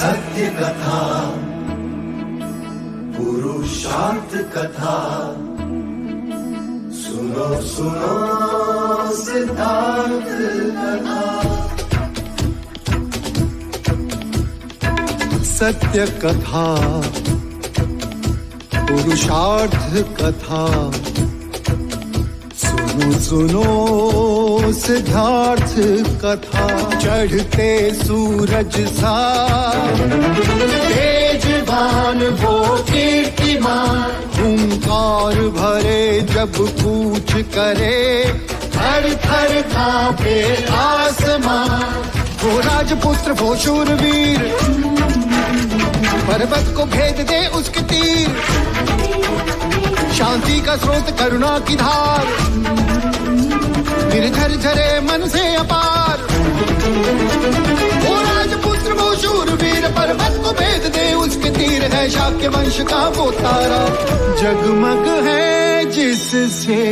सत्य कथा, पुरुषार्थ कथा, सुनो सुनो सिद्धार्थ कथा। सत्य कथा, पुरुषार्थ कथा, सुनो सुनो सिद्धार्थ कथा। चढ़ते सूरज सा तेजवान वो कीर्तिमान, हुंकार भरे जब कूच करे, थर थर कांपे आसमान। वो राजपुत्र वो शूरवीर, पर्वत को भेद दे उसके तीर, शांति का स्रोत करुणा की धार, निर्झर झरे मन से अपार। वो राजपुत्र वो शूरवीर, पर्वत को भेद दे उसके तीर, है शाक्य वंश का वो तारा, जगमग है जिससे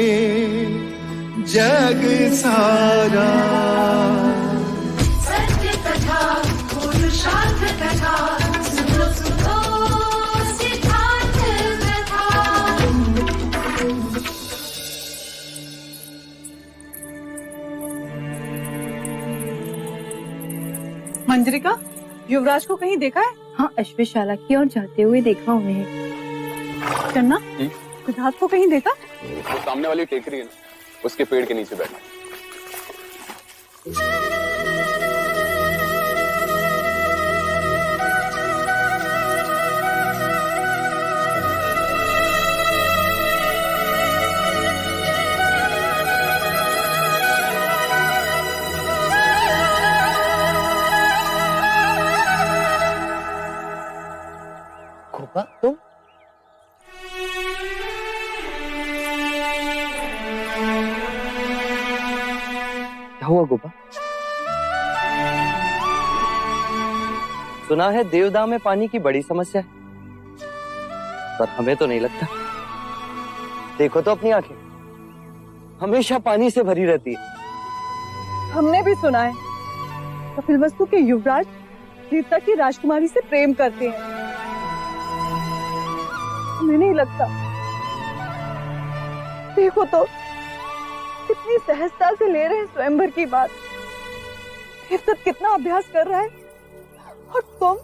जग सारा। सत्य कथा, पुरुषार्थ कथा, सुनो सुनो सिद्धार्थ कथा। मंजरिका, युवराज को कहीं देखा है? हाँ, अश्वशाला की ओर जाते हुए देखा उन्हें। चन्ना, सिद्धार्थ को कहीं देखा? वो सामने वाली टेकरी है ना, उसके पेड़ के नीचे बैठा। गोपा, तुम? क्या हुआ गोपा? सुना है देवदाह में पानी की बड़ी समस्या है, पर हमें तो नहीं लगता। देखो तो अपनी आंखें, हमेशा पानी से भरी रहती है। हमने भी सुना है कपिलवस्तु के युवराज सीता की राजकुमारी से प्रेम करते हैं। हमें नहीं लगता। देखो तो कितनी सहजता से ले रहे हैं स्वयंवर की बात। देवदत्त कितना अभ्यास कर रहा है, और तुम?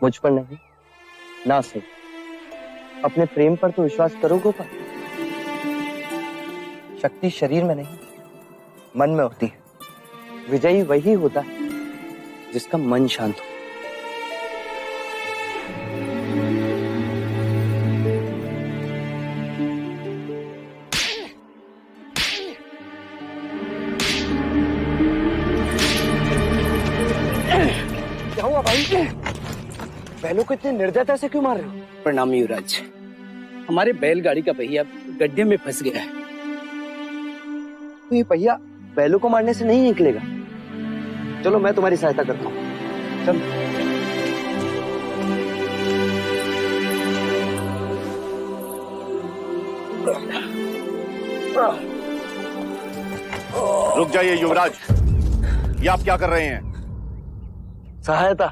मुझ पर नहीं, ना सही, अपने प्रेम पर तो विश्वास करो गोपाल। शक्ति शरीर में नहीं, मन में होती है। विजयी वही होता है जिसका मन शांत हो। क्या हुआ भाई? बैलों को इतने निर्दयता से क्यों मार रहे हो? प्रणाम युवराज, हमारे बैलगाड़ी का पहिया गड्ढे में फंस गया है। तो ये पहिया बैलों को मारने से नहीं निकलेगा। चलो मैं तुम्हारी सहायता करता हूँ। चल। रुक जाइए युवराज, ये आप क्या कर रहे हैं? सहायता।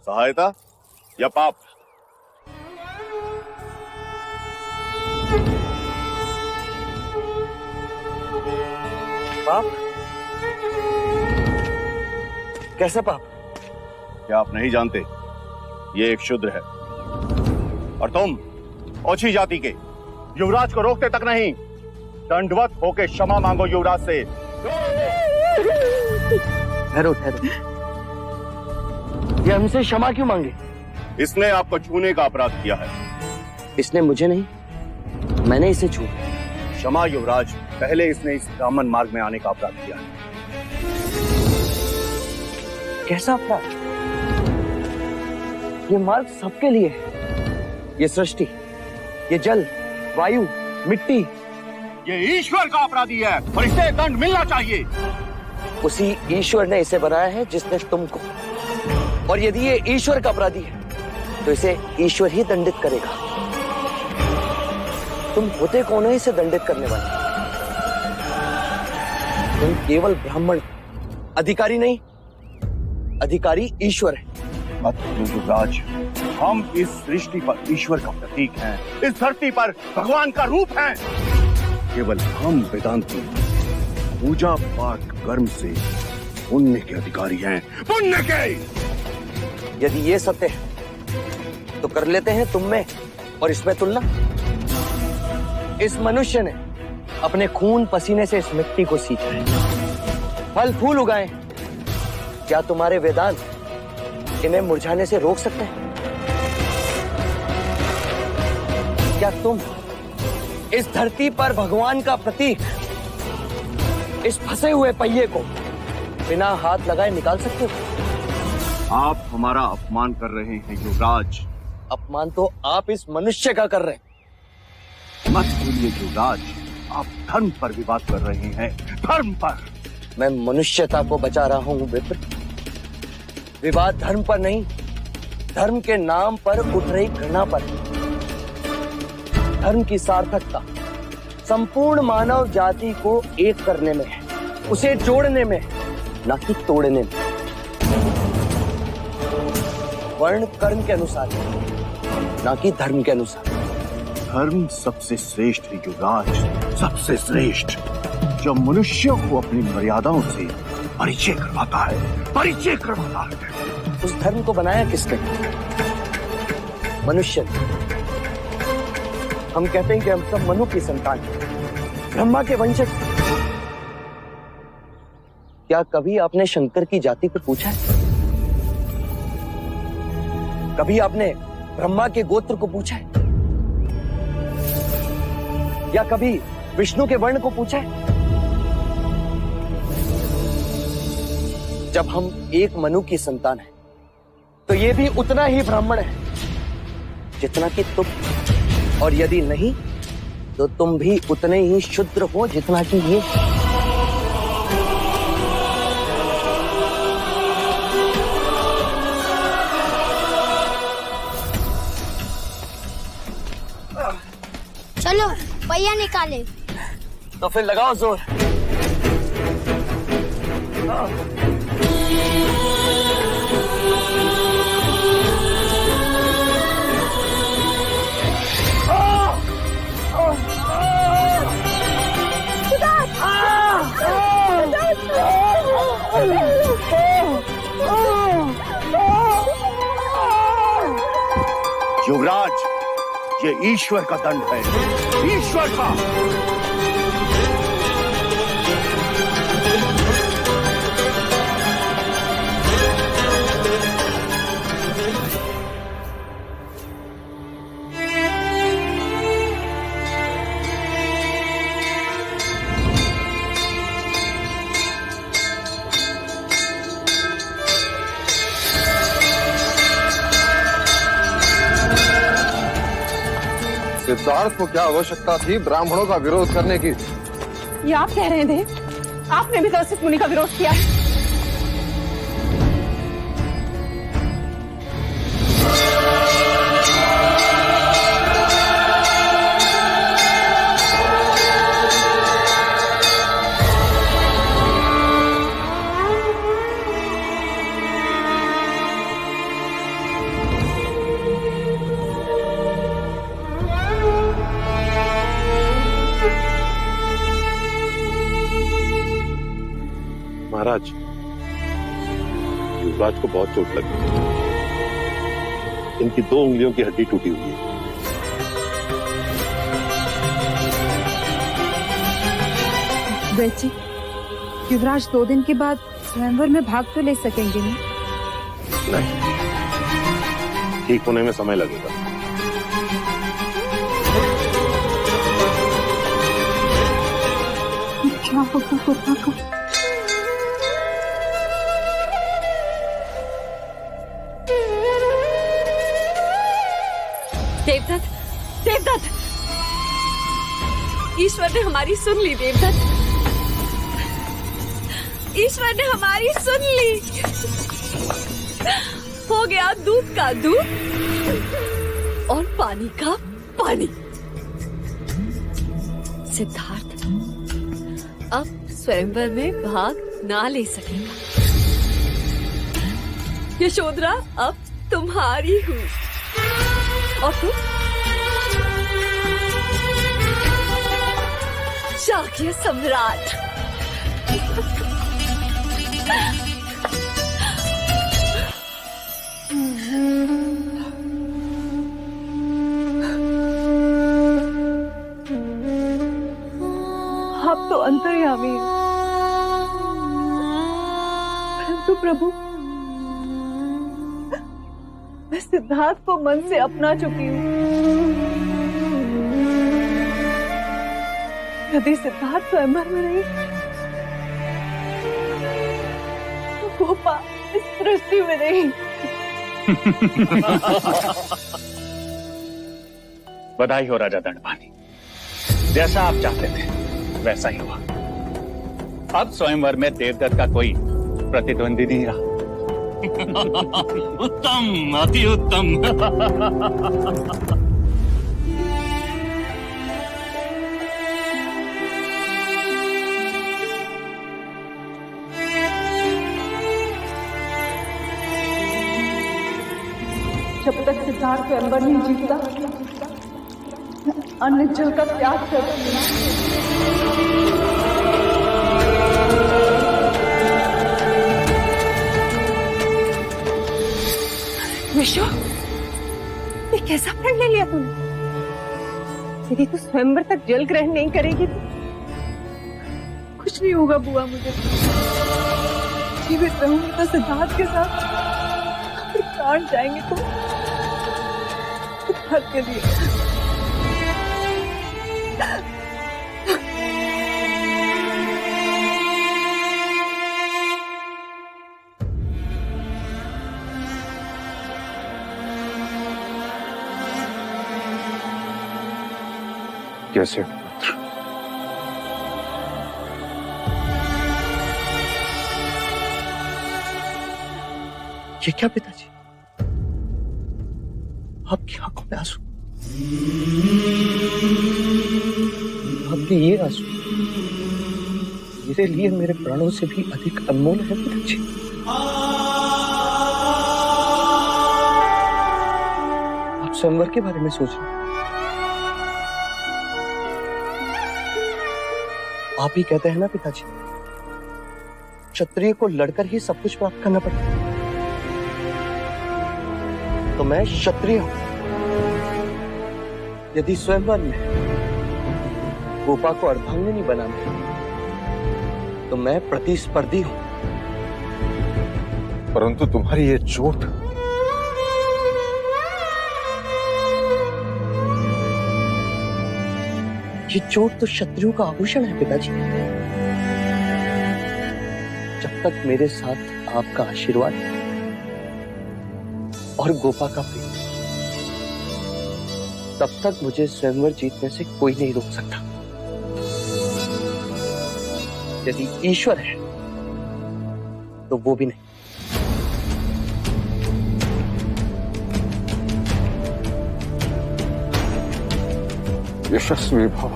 सहायता या पाप? पाप? कैसे पाप? क्या आप नहीं जानते, ये एक शूद्र है, और तुम ओछी जाति के युवराज को रोकते तक नहीं, दंडवत होके क्षमा मांगो युवराज से। ठहरो ठहरो, ये हमसे क्षमा क्यों मांगे? इसने आपको छूने का अपराध किया है। इसने मुझे नहीं, मैंने इसे छू। क्षमा युवराज, पहले इसने इस ब्राह्मण मार्ग में आने का अपराध किया है। कैसा अपराध? ये मार्ग सबके लिए है। ये सृष्टि, ये जल, वायु, मिट्टी, ये ईश्वर का अपराधी है और इसे दंड मिलना चाहिए। उसी ईश्वर ने इसे बनाया है जिसने तुमको, और यदि ये ईश्वर का अपराधी है तो इसे ईश्वर ही दंडित करेगा। तुम होते कौन हो इसे दंडित करने वाले? तुम केवल ब्राह्मण अधिकारी नहीं, अधिकारी ईश्वर है। मत भूलो युवराज, हम इस सृष्टि पर ईश्वर का प्रतीक हैं, इस धरती पर भगवान का रूप हैं। केवल हम वेदांती पूजा पाठ कर्म से पुण्य के अधिकारी हैं, पुण्य के। यदि ये सत्य है तो कर लेते हैं तुम में और इसमें तुलना। इस मनुष्य ने अपने खून पसीने से इस मिट्टी को सींचा है, फल फूल उगाए। क्या तुम्हारे वेदांत इन्हें मुरझाने से रोक सकते हैं? क्या तुम इस धरती पर भगवान का प्रतीक, इस फंसे हुए पहिए को बिना हाथ लगाए निकाल सकते हो? आप हमारा अपमान कर रहे हैं युवराज। अपमान तो आप इस मनुष्य का कर रहे हैं। मत भूलिए युवराज, आप धर्म पर विवाद कर रहे हैं, धर्म पर। मैं मनुष्यता को बचा रहा हूं विप्र। विवाद धर्म पर नहीं, धर्म के नाम पर उठ रही घृणा पर। धर्म की सार्थकता संपूर्ण मानव जाति को एक करने में है, उसे जोड़ने में है, न कि तोड़ने में। वर्ण कर्म के अनुसार, न कि धर्म के अनुसार। धर्म सबसे श्रेष्ठ है युवराज, सबसे श्रेष्ठ, जो मनुष्यों को अपनी मर्यादाओं से परिचय करवाता है, परिचय करवाता है। उस धर्म को बनाया किसने? मनुष्य ने। हम कहते हैं कि हम सब मनु की संतान हैं, ब्रह्मा के वंशज। क्या कभी आपने शंकर की जाति पर पूछा है? कभी आपने ब्रह्मा के गोत्र को पूछा है? या कभी विष्णु के वर्ण को पूछा है? जब हम एक मनु की संतान हैं, तो ये भी उतना ही ब्राह्मण है जितना कि तुम, और यदि नहीं तो तुम भी उतने ही शूद्र हो जितना कि ये। चलो पहिया निकाले। तो फिर लगाओ जोर। युवराज, ये ईश्वर का दंड है, ईश्वर का। सिद्धार्थ को क्या आवश्यकता थी ब्राह्मणों का विरोध करने की? ये आप कह रहे थे, आपने भी कौशिक मुनि का विरोध किया। महाराज, युवराज को बहुत चोट लगी। इनकी 2 उंगलियों की हड्डी टूटी हुई है। वैद जी, युवराज 2 दिन के बाद स्वयंवर में भाग तो ले सकेंगे नहीं? नहीं, ठीक होने में समय लगेगा। क्या होगा? देवदत्त, देवदत्त, ईश्वर ने हमारी सुन ली। देवदत्त, ईश्वर ने हमारी सुन ली। हो गया दूध का दूध और पानी का पानी। सिद्धार्थ, अब स्वयंवर में भाग ना ले सकेगा। यशोधरा अब तुम्हारी हुई और तुम शाक्य सम्राट। आप तो अंतर्यामी हैं, परंतु प्रभु मैं सिद्धार्थ को मन से अपना चुकी हूँ। यदि सिद्धार्थ स्वयंवर में नहीं तो गोपा इस सृष्टि में नहीं। बधाई हो राजा दंडपानी, जैसा आप चाहते थे वैसा ही हुआ। अब स्वयंवर में देवदत्त का कोई प्रतिद्वंदी नहीं रहा। उत्तम, अति उत्तम। जब तक सिद्धार्थ स्वयंवर नहीं जीतता अन्य जल का त्याग करती हूँ। विशु, ये कैसा प्रण ले लिया तूने? यदि तू स्वयंवर तक जल ग्रहण नहीं करेगी तो कुछ नहीं होगा बुआ। मुझे जीवित रहूंगी तो सिद्धार्थ के साथ, प्राण जाएंगे तो सिद्धार्थ के लिए। कैसे ये क्या पिताजी, आपकी आंखों में आंसू, आपके ये आंसू मेरे लिए मेरे प्राणों से भी अधिक अनमोल है पिताजी। आप स्वयंवर के बारे में सोच रहे हैं। आप ही कहते हैं ना पिताजी, क्षत्रिय को लड़कर ही सब कुछ प्राप्त करना पड़ता है। तो मैं क्षत्रिय हूं। यदि स्वयंवर में गोपा को अर्धांगिनी बनाना तो मैं प्रतिस्पर्धी हूं। परंतु तुम्हारी ये चोट, ये चोट तो क्षत्रियों का आभूषण है पिताजी। जब तक मेरे साथ आपका आशीर्वाद और गोपा का प्रेम, तब तक मुझे स्वयंवर जीतने से कोई नहीं रोक सकता। यदि ईश्वर है तो वो भी नहीं। यशस्वी भव।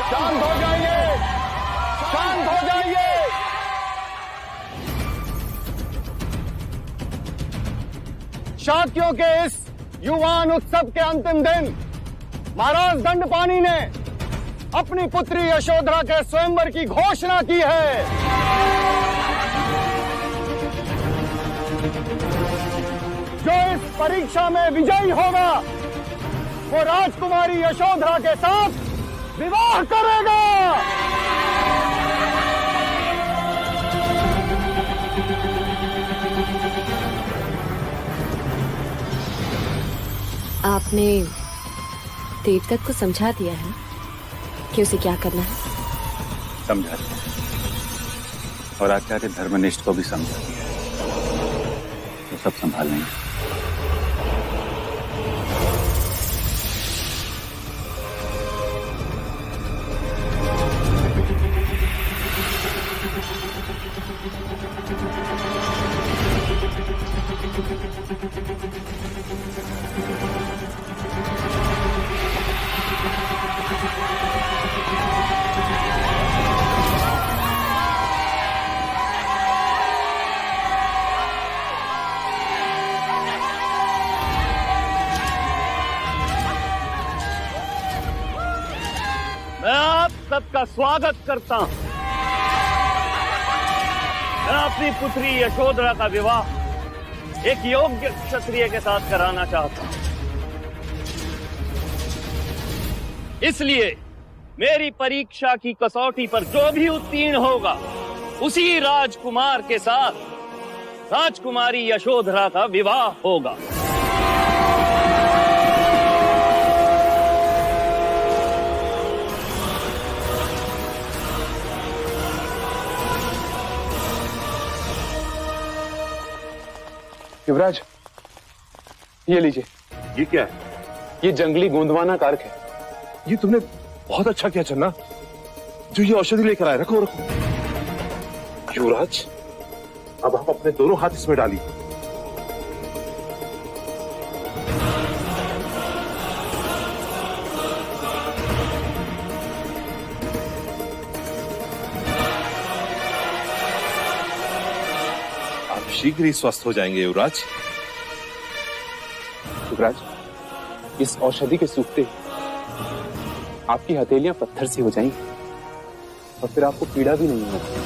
शांत हो जाइए, शांत हो जाइए। शाक्यों के इस युवान उत्सव के अंतिम दिन महाराज दंडपानी ने अपनी पुत्री यशोधरा के स्वयंवर की घोषणा की है। जो इस परीक्षा में विजयी होगा वो राजकुमारी यशोधरा के साथ विवाह करेगा। आपने देवदत्त को समझा दिया है कि उसे क्या करना है? समझा दिया और आचार्य धर्मनिष्ठ को भी समझा दिया, तो सब संभाल लेंगे। मैं आप सबका स्वागत करता हूं। मैं अपनी पुत्री यशोधरा का विवाह एक योग्य क्षत्रिय के साथ कराना चाहता हूं। इसलिए मेरी परीक्षा की कसौटी पर जो भी उत्तीर्ण होगा, उसी राजकुमार के साथ राजकुमारी यशोधरा का विवाह होगा। युवराज, ये लीजिए। ये क्या है? ये जंगली गोंदवाना कारक है। ये तुमने बहुत अच्छा किया चन्ना, जो ये औषधि लेकर आए। रखो रखो। युवराज, अब आप अपने दोनों हाथ इसमें डालिए। आप शीघ्र ही स्वस्थ हो जाएंगे युवराज। युवराज, इस औषधि के सूखते ही आपकी हथेलियां पत्थर सी हो जाएंगी और फिर आपको पीड़ा भी नहीं होगी।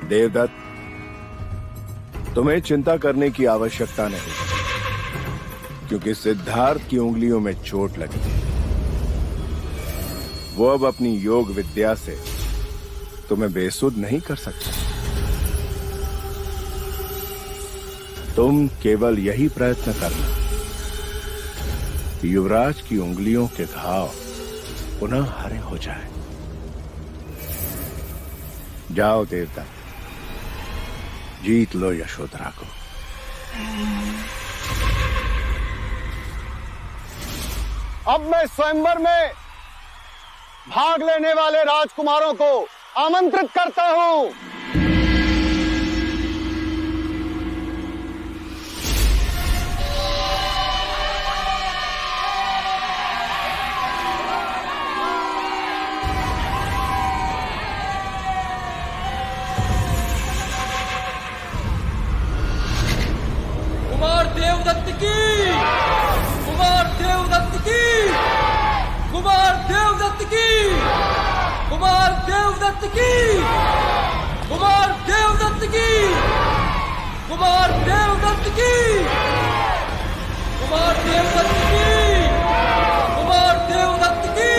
देवदत्त, तुम्हें चिंता करने की आवश्यकता नहीं, क्योंकि सिद्धार्थ की उंगलियों में चोट लगी। वो अब अपनी योग विद्या से तुम्हें बेसुध नहीं कर सकता। तुम केवल यही प्रयत्न करना कि युवराज की उंगलियों के घाव पुनः हरे हो जाए। जाओ देवता, जीत लो यशोधरा को। अब मैं स्वयंवर में भाग लेने वाले राजकुमारों को आमंत्रित करता हूं। कुमार देवदत्त की, कुमार देवदत्त की, कुमार देवदत्त की, कुमार देवदत्त की, कुमार देवदत्त की, कुमार देवदत्त की, कुमार देवदत्त की, कुमार देवदत्त की।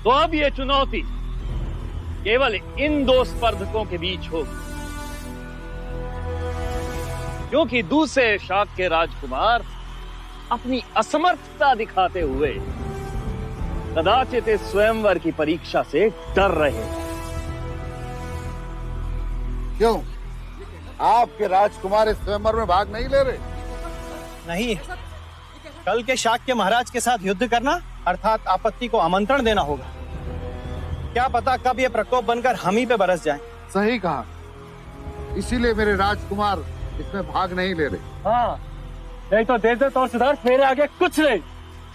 तो अब ये चुनौती केवल इन दो स्पर्धकों के बीच होगी, क्योंकि दूसरे शाक के राजकुमार अपनी असमर्थता दिखाते हुए कदाचित इस स्वयंवर की परीक्षा से डर रहे हैं। क्यों? आपके राजकुमार इस स्वयंवर में भाग नहीं ले रहे? नहीं, कल के शाक के महाराज के साथ युद्ध करना अर्थात आपत्ति को आमंत्रण देना होगा। क्या पता कब ये प्रकोप बनकर हम ही पे बरस जाए। सही कहा, इसीलिए मेरे राजकुमार इसमें भाग नहीं ले रहे। हाँ, नहीं तो देवदत्त और सिद्धार्थ मेरे आगे कुछ नहीं,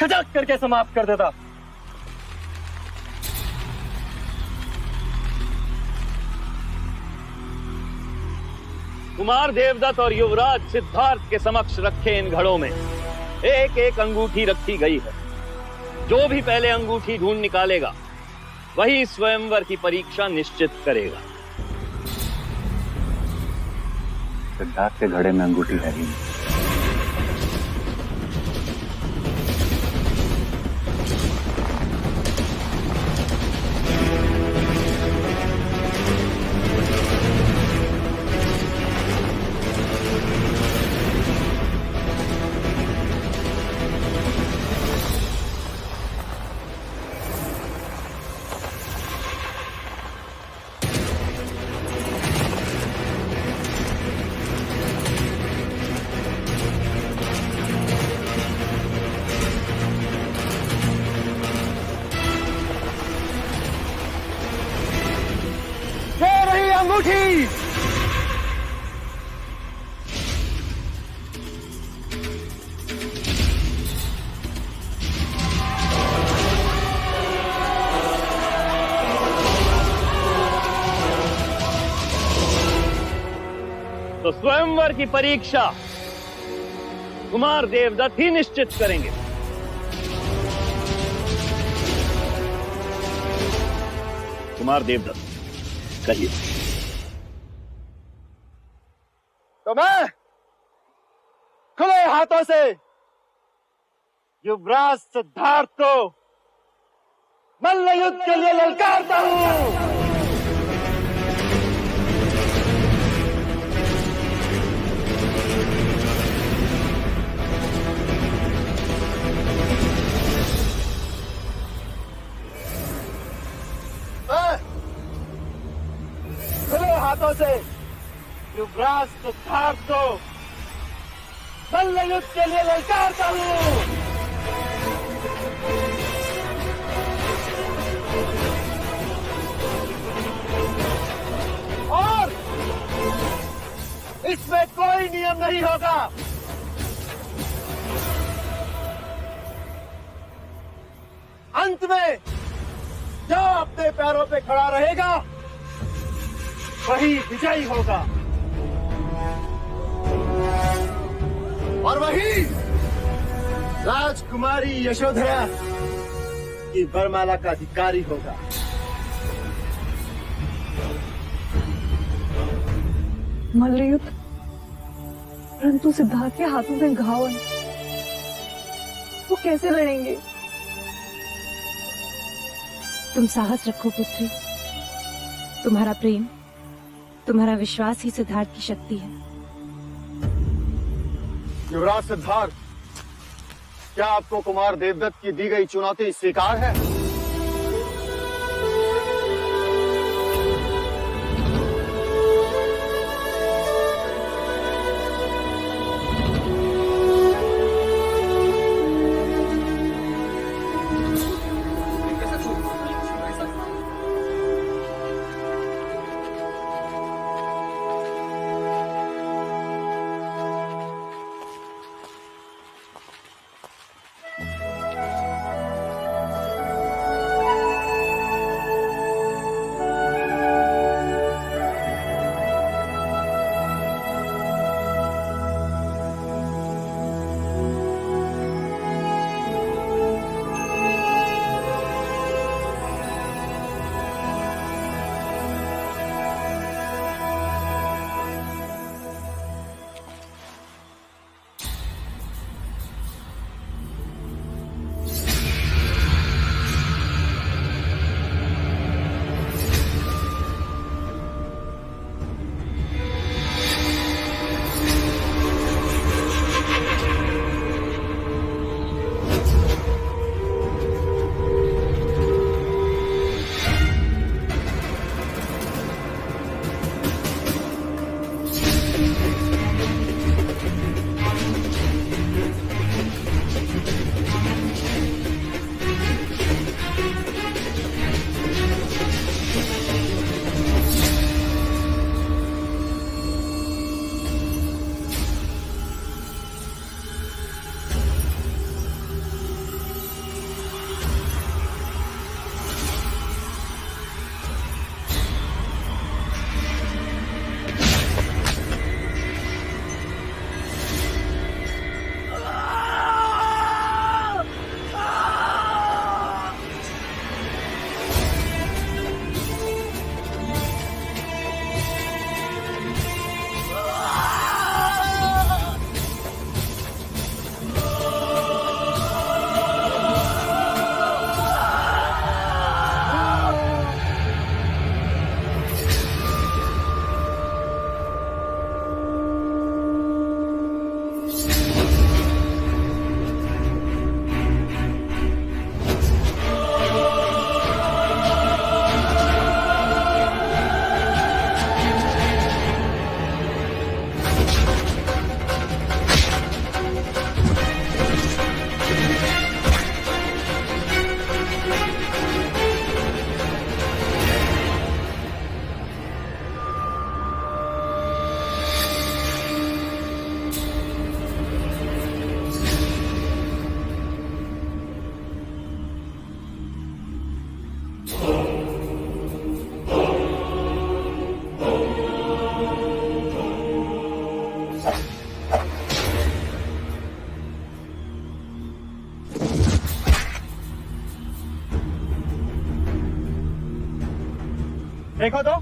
खटक करके समाप्त कर देता। कुमार देवदत्त और युवराज सिद्धार्थ के समक्ष रखे इन घड़ों में एक एक अंगूठी रखी गई है। जो भी पहले अंगूठी ढूंढ निकालेगा वही स्वयंवर की परीक्षा निश्चित करेगा। सिद्धार्थ के घड़े में अंगूठी है ही नहीं। अंगूठी तो स्वयंवर की परीक्षा कुमार देवदत्त ही निश्चित करेंगे। कुमार देवदत्त, कहिए। तो मैं खुले हाथों से युवराज सिद्धार्थ को मल्ल युद्ध के लिए ललकारता हूं। खुले हाथों से युवराज सिद्धार्थ को मल्ल युद्ध के लिए ललकारता हूं। और इसमें कोई नियम नहीं होगा। अंत में जो अपने पैरों पे खड़ा रहेगा वही विजयी होगा, और वही राजकुमारी यशोधरा की वरमाला का अधिकारी होगा। मल्लयुद्ध, परंतु सिद्धार्थ के हाथों में घाव है, वो कैसे लड़ेंगे? तुम साहस रखो पुत्री, तुम्हारा प्रेम, तुम्हारा विश्वास ही सिद्धार्थ की शक्ति है। युवराज सिद्धार्थ, क्या आपको कुमार देवदत्त की दी गई चुनौती स्वीकार है? देखो तो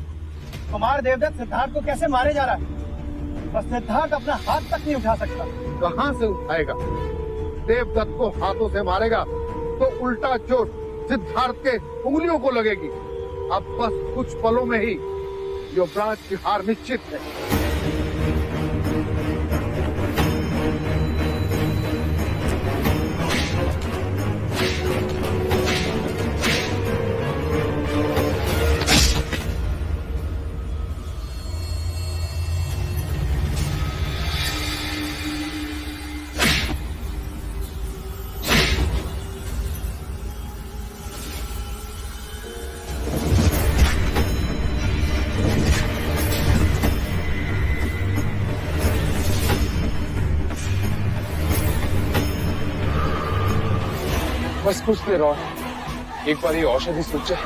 कुमार देवदत्त सिद्धार्थ को कैसे मारे जा रहा है। बस सिद्धार्थ अपना हाथ तक नहीं उठा सकता। कहां से उठाएगा? देवदत्त को हाथों से मारेगा तो उल्टा चोट सिद्धार्थ के उंगलियों को लगेगी। अब बस कुछ पलों में ही युवराज की हार निश्चित है। बस कुछ देर और, एक बार ये औषधि सूख जाए।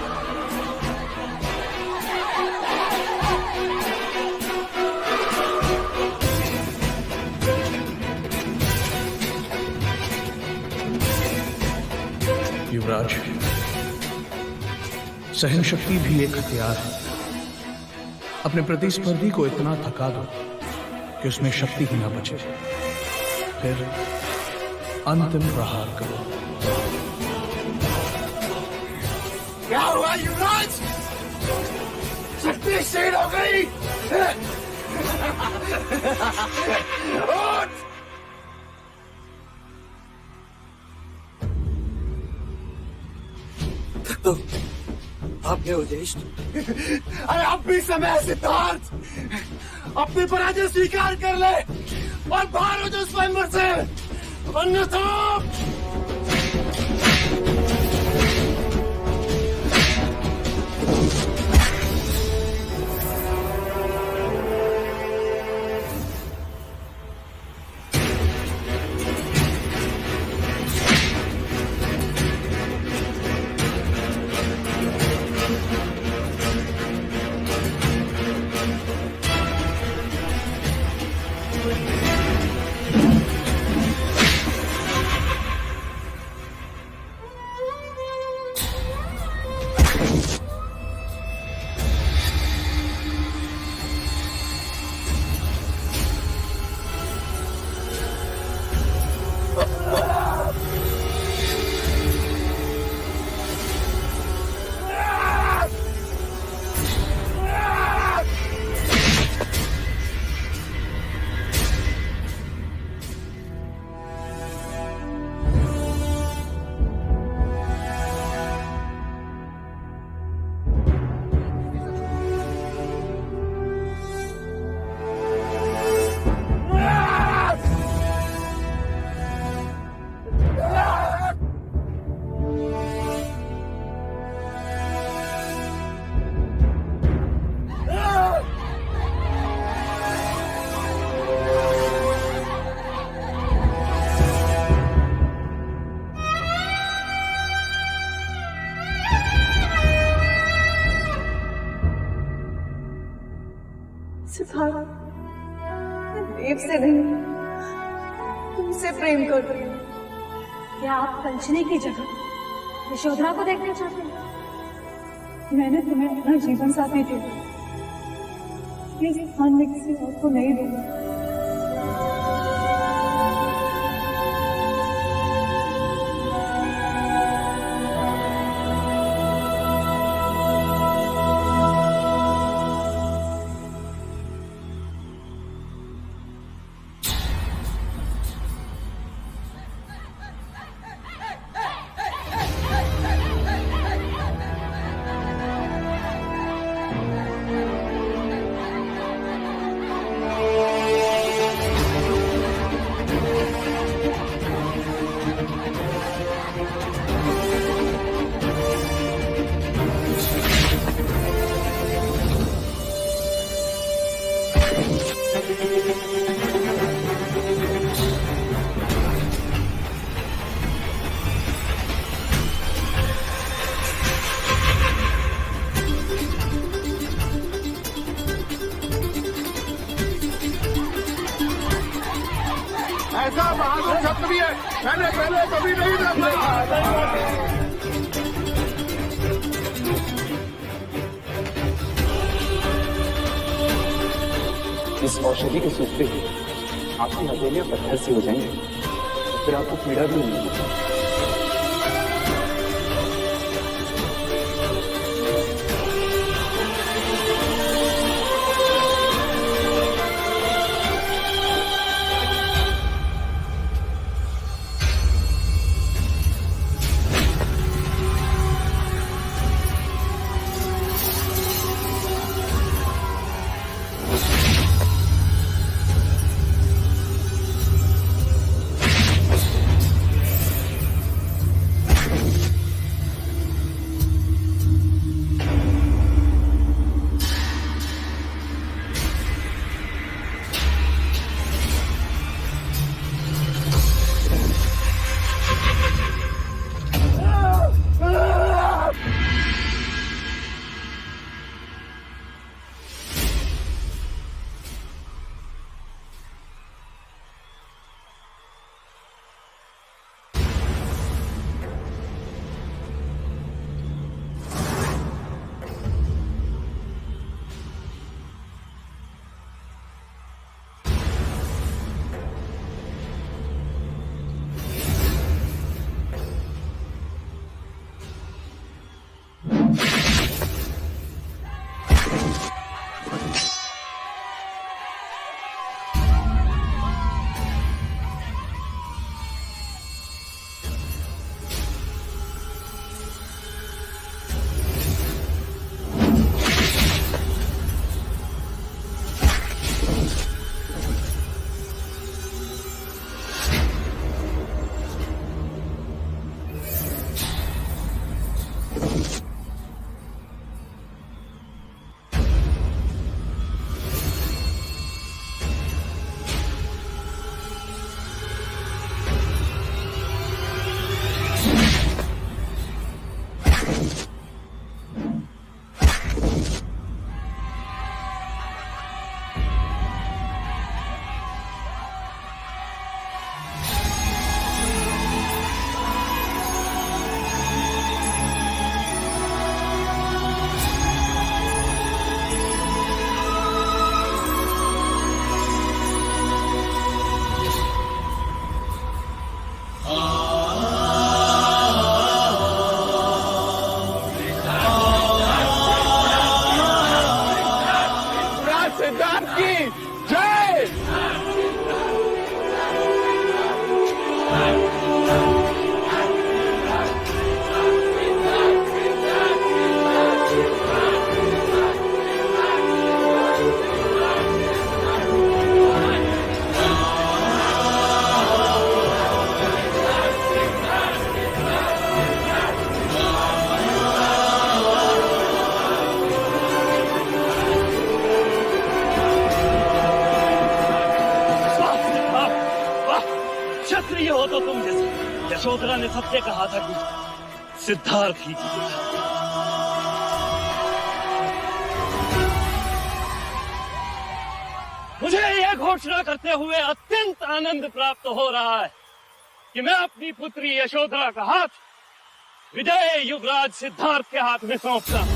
युवराज, सहन शक्ति भी एक हथियार है। अपने प्रतिस्पर्धी को इतना थका दो कि उसमें शक्ति ही ना बचे, फिर अंतिम प्रहार करो। क्या हुआ युवराज? शक्ति क्षीण हो गई। उठ! तो आपने उद्देश्य, अरे अब भी समय है सिद्धार्थ, अपनी पराजय स्वीकार कर ले और बाहर हो जाओ स्वयंवर से, अन्यथा देव से नहीं, तुमसे प्रेम कर रही हूँ। क्या आप कंचनी की जगह यशोधरा को देखना चाहते हैं? मैंने तुम्हें अपना जीवन साथी दिया, ये स्थान में किसी और को नहीं दूंगा। ऐसा बहादुर शब्द भी है, मैंने पहले कभी नहीं देखा। इस औषधि के सूखते ही आपकी हथेलियां पत्थर से हो जाएंगी, फिर आपको पीड़ा भी नहीं होगी। यशोधरा ने सत्य कहा था कि सिद्धार्थ ही जीतेगा। मुझे यह घोषणा करते हुए अत्यंत आनंद प्राप्त हो रहा है कि मैं अपनी पुत्री यशोधरा का हाथ विजय युवराज सिद्धार्थ के हाथ में सौंपता हूं।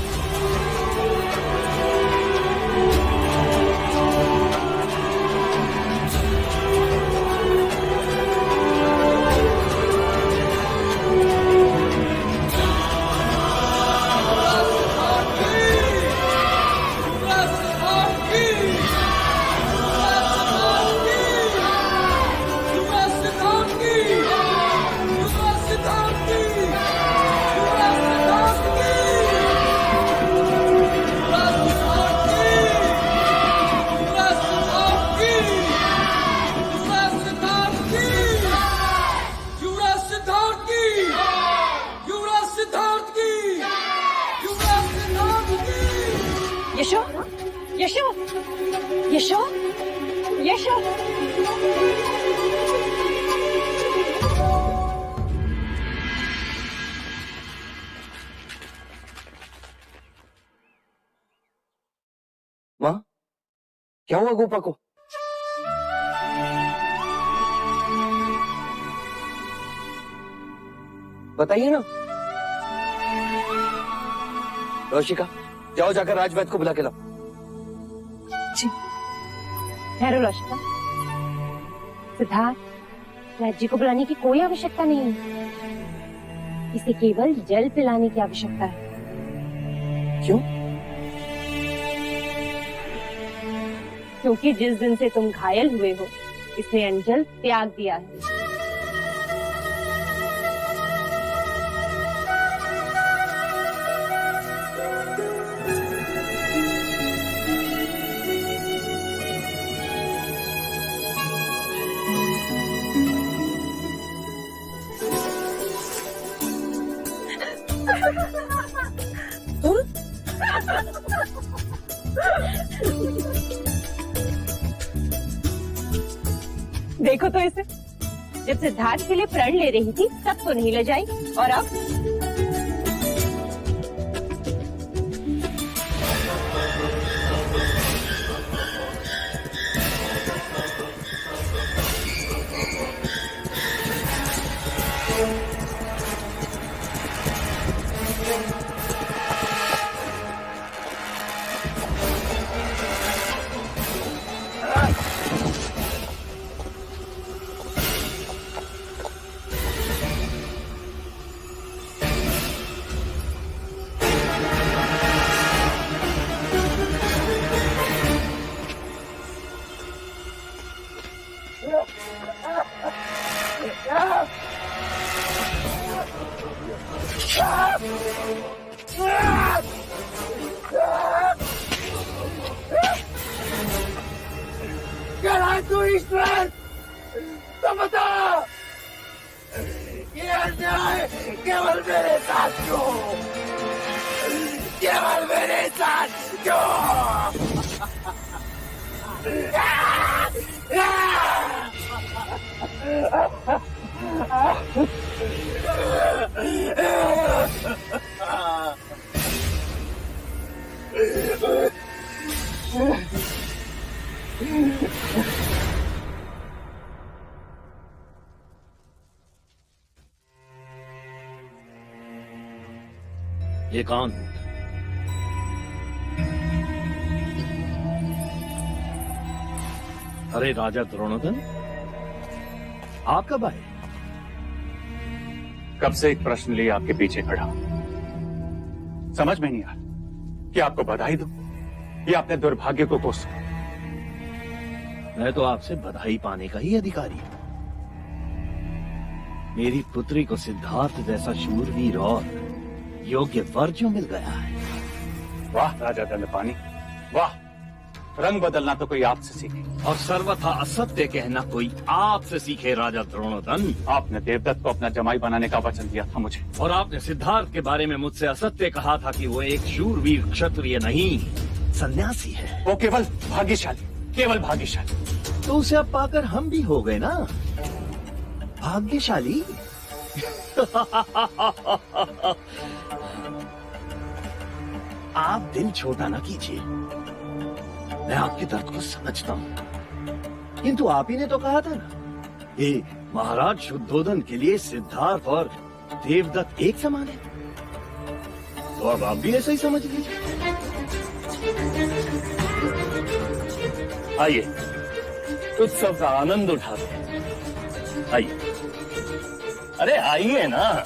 यशो यशो यशो माँ, क्या हुआ गोपा को? बताइए ना। रोशिका, जाओ जाकर राजवैद्य को बुला के लाओ। जी। ठहरो लौशिका। सिद्धार्थ, राज्य को बुलाने की कोई आवश्यकता नहीं है। इसे केवल जल पिलाने की आवश्यकता है। क्यों? क्योंकि जिस दिन से तुम घायल हुए हो, इसने अंजल त्याग दिया है। देखो तो इसे, जब सिद्धार्थ के लिए प्रण ले रही थी तब तो नहीं ले जाई, और अब तू ईश्वर, तो बता ये अन्याय केवल मेरे साथ क्यों? केवल मेरे साथ क्यों? एकांत, अरे राजा द्रोणोदन, आप कब आए? कब से एक प्रश्न लिए आपके पीछे खड़ा हूं। समझ में नहीं आ रहा कि आपको बधाई दूं या अपने दुर्भाग्य को कोसूं। मैं तो आपसे बधाई पाने का ही अधिकारी हूं। मेरी पुत्री को सिद्धार्थ जैसा शूरवीर और योग्य वर जो मिल गया है। वाह राजा दंडपानी, वाह। रंग बदलना तो कोई आपसे सीखे, और सर्वथा असत्य कहना कोई आपसे सीखे राजा द्रोणोदन। आपने देवदत्त को अपना जमाई बनाने का वचन दिया था मुझे, और आपने सिद्धार्थ के बारे में मुझसे असत्य कहा था कि वो एक शूरवीर क्षत्रिय नहीं, सन्यासी है। वो केवल भाग्यशाली, केवल भाग्यशाली। तो उसे अब पाकर हम भी हो गए ना भाग्यशाली। आप दिल छोटा ना कीजिए, मैं आपके दर्द को समझता हूं, किंतु आप ही ने तो कहा था ना ये महाराज शुद्धोदन के लिए सिद्धार्थ और देवदत्त एक समान है, तो अब आप भी ऐसा ही समझ लीजिए। आइए उत्सव का आनंद उठाते हैं, आइए। अरे आइए ना।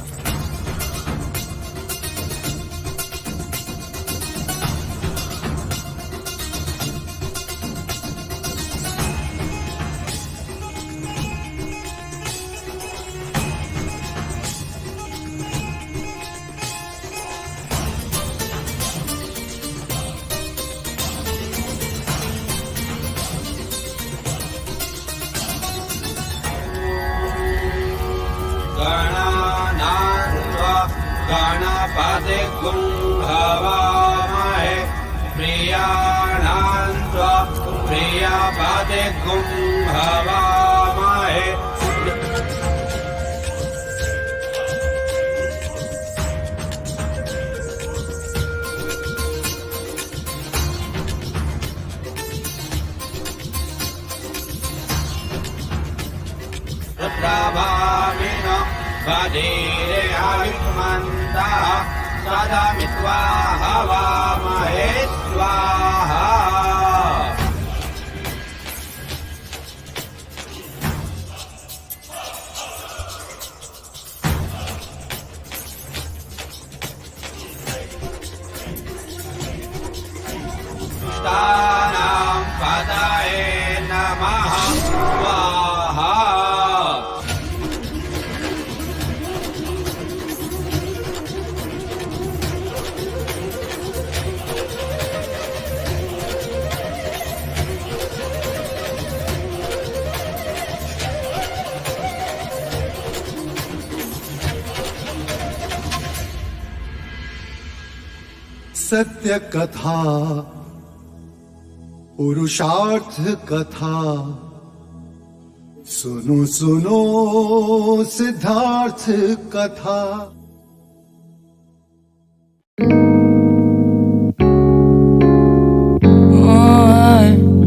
गणपति कुम्भवामहे प्रियाणां प्रियपति कुम्भवामहे। प्रभाविन बधीरे आयुष्मन्तः सदमित्वा हवामहे स्वाहा। दुष्टानां पतये नमः स्वाहा। सत्य कथा, पुरुषार्थ कथा, सुनो सुनो सिद्धार्थ कथा।